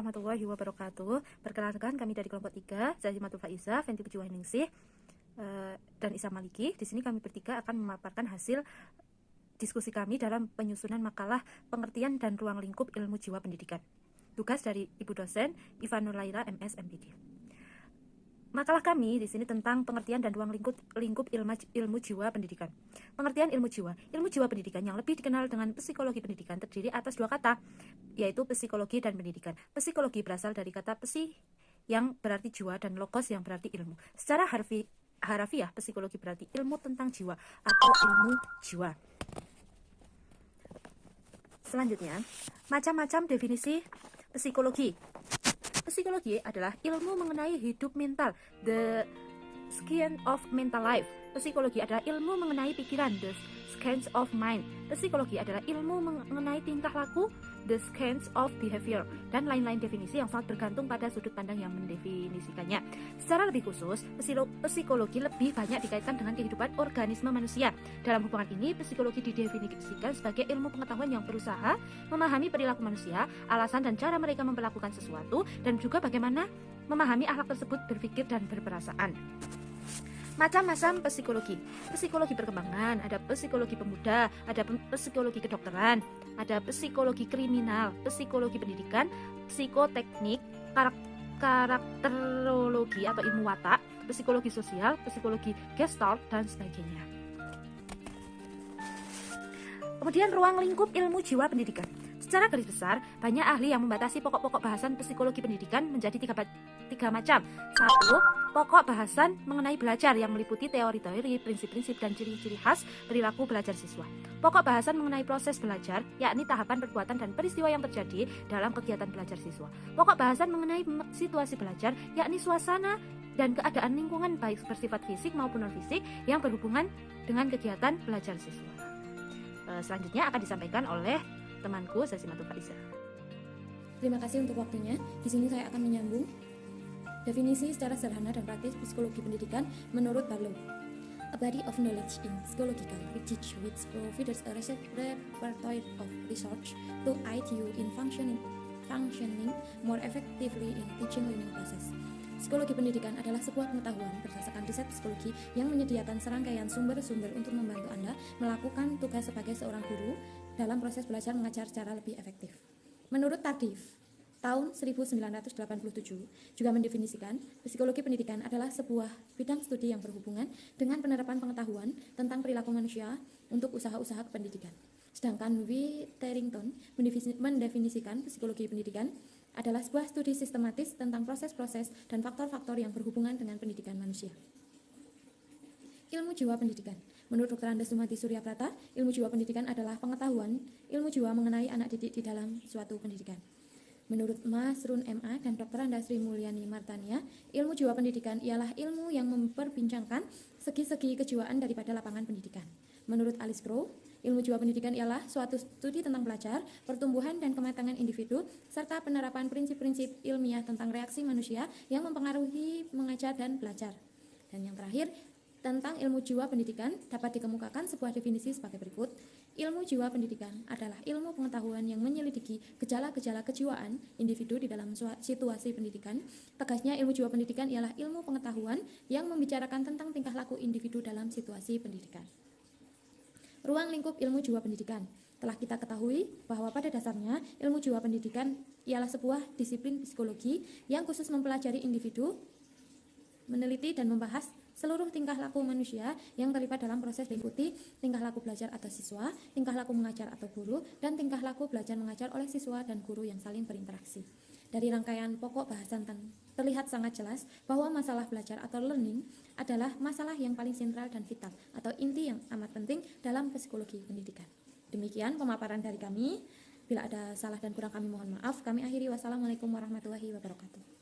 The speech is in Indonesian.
warahmatullahi wabarakatuh. Perkenalkan, kami dari kelompok 3, Zazimatul Faiza, Fenty Pujiwa Ningsih, dan Isa Maliki. Di sini kami bertiga akan memaparkan hasil diskusi kami dalam penyusunan makalah pengertian dan ruang lingkup ilmu jiwa pendidikan. Tugas dari Ibu dosen Iva Nurlaila, MS, MPD. Makalah kami di sini tentang pengertian dan ruang lingkup ilmu jiwa pendidikan. Pengertian ilmu jiwa pendidikan yang lebih dikenal dengan psikologi pendidikan terdiri atas dua kata, yaitu psikologi dan pendidikan. Psikologi berasal dari kata psi yang berarti jiwa dan logos yang berarti ilmu. Secara harafiah, psikologi berarti ilmu tentang jiwa atau ilmu jiwa. Selanjutnya, macam-macam definisi psikologi. Psikologi adalah ilmu mengenai hidup mental, the science of mental life. Psikologi adalah ilmu mengenai pikiran, the science of mind. Psikologi adalah ilmu mengenai tingkah laku, the science of behavior, dan lain-lain definisi yang sangat bergantung pada sudut pandang yang mendefinisikannya. Secara lebih khusus, psikologi lebih banyak dikaitkan dengan kehidupan organisme manusia. Dalam hubungan ini, psikologi didefinisikan sebagai ilmu pengetahuan yang berusaha memahami perilaku manusia, alasan dan cara mereka memperlakukan sesuatu, dan juga bagaimana memahami akhlak tersebut berpikir dan berperasaan. Macam-macam psikologi. Psikologi perkembangan, ada psikologi pemuda, ada psikologi kedokteran, ada psikologi kriminal, psikologi pendidikan, psikoteknik, karakterologi atau ilmu watak, psikologi sosial, psikologi gestalt, dan sebagainya. Kemudian ruang lingkup ilmu jiwa pendidikan. Secara garis besar, banyak ahli yang membatasi pokok-pokok bahasan psikologi pendidikan menjadi tiga macam. 1. Pokok bahasan mengenai belajar yang meliputi teori-teori, prinsip-prinsip, dan ciri-ciri khas perilaku belajar siswa. Pokok bahasan mengenai proses belajar, yakni tahapan, perbuatan, dan peristiwa yang terjadi dalam kegiatan belajar siswa. Pokok bahasan mengenai situasi belajar, yakni suasana dan keadaan lingkungan baik bersifat fisik maupun non-fisik yang berhubungan dengan kegiatan belajar siswa. Selanjutnya akan disampaikan oleh temanku Zazimatul Faiza. Terima kasih untuk waktunya. Di sini saya akan menyambung definisi secara sederhana dan praktis psikologi pendidikan menurut Barlow. A body of knowledge in psychological research which provides a repertoire of research to aid you in functioning more effectively in teaching learning process. Psikologi pendidikan adalah sebuah pengetahuan berdasarkan riset psikologi yang menyediakan serangkaian sumber-sumber untuk membantu Anda melakukan tugas sebagai seorang guru dalam proses belajar mengajar secara lebih efektif. Menurut Tardif, tahun 1987 juga mendefinisikan psikologi pendidikan adalah sebuah bidang studi yang berhubungan dengan penerapan pengetahuan tentang perilaku manusia untuk usaha-usaha kependidikan. Sedangkan Witterington mendefinisikan psikologi pendidikan adalah sebuah studi sistematis tentang proses-proses dan faktor-faktor yang berhubungan dengan pendidikan manusia. Ilmu jiwa pendidikan. Menurut Dr. Andes Sumati Suryaprata, ilmu jiwa pendidikan adalah pengetahuan ilmu jiwa mengenai anak didik di dalam suatu pendidikan. Menurut Mas Run MA dan Dr. Anda Sri Mulyani Martania, ilmu jiwa pendidikan ialah ilmu yang memperbincangkan segi-segi kejiwaan daripada lapangan pendidikan. Menurut Alice Crow, ilmu jiwa pendidikan ialah suatu studi tentang belajar, pertumbuhan dan kematangan individu, serta penerapan prinsip-prinsip ilmiah tentang reaksi manusia yang mempengaruhi mengajar dan belajar. Dan yang terakhir, tentang ilmu jiwa pendidikan dapat dikemukakan sebuah definisi sebagai berikut. Ilmu jiwa pendidikan adalah ilmu pengetahuan yang menyelidiki gejala-gejala kejiwaan individu di dalam situasi pendidikan. Tegasnya, ilmu jiwa pendidikan ialah ilmu pengetahuan yang membicarakan tentang tingkah laku individu dalam situasi pendidikan. Ruang lingkup ilmu jiwa pendidikan. Telah kita ketahui bahwa pada dasarnya ilmu jiwa pendidikan ialah sebuah disiplin psikologi yang khusus mempelajari individu, meneliti dan membahas seluruh tingkah laku manusia yang terlibat dalam proses meliputi tingkah laku belajar atau siswa, tingkah laku mengajar atau guru, dan tingkah laku belajar mengajar oleh siswa dan guru yang saling berinteraksi. Dari rangkaian pokok bahasan terlihat sangat jelas bahwa masalah belajar atau learning adalah masalah yang paling sentral dan vital atau inti yang amat penting dalam psikologi pendidikan. Demikian pemaparan dari kami. Bila ada salah dan kurang kami mohon maaf. Kami akhiri. Wassalamualaikum warahmatullahi wabarakatuh.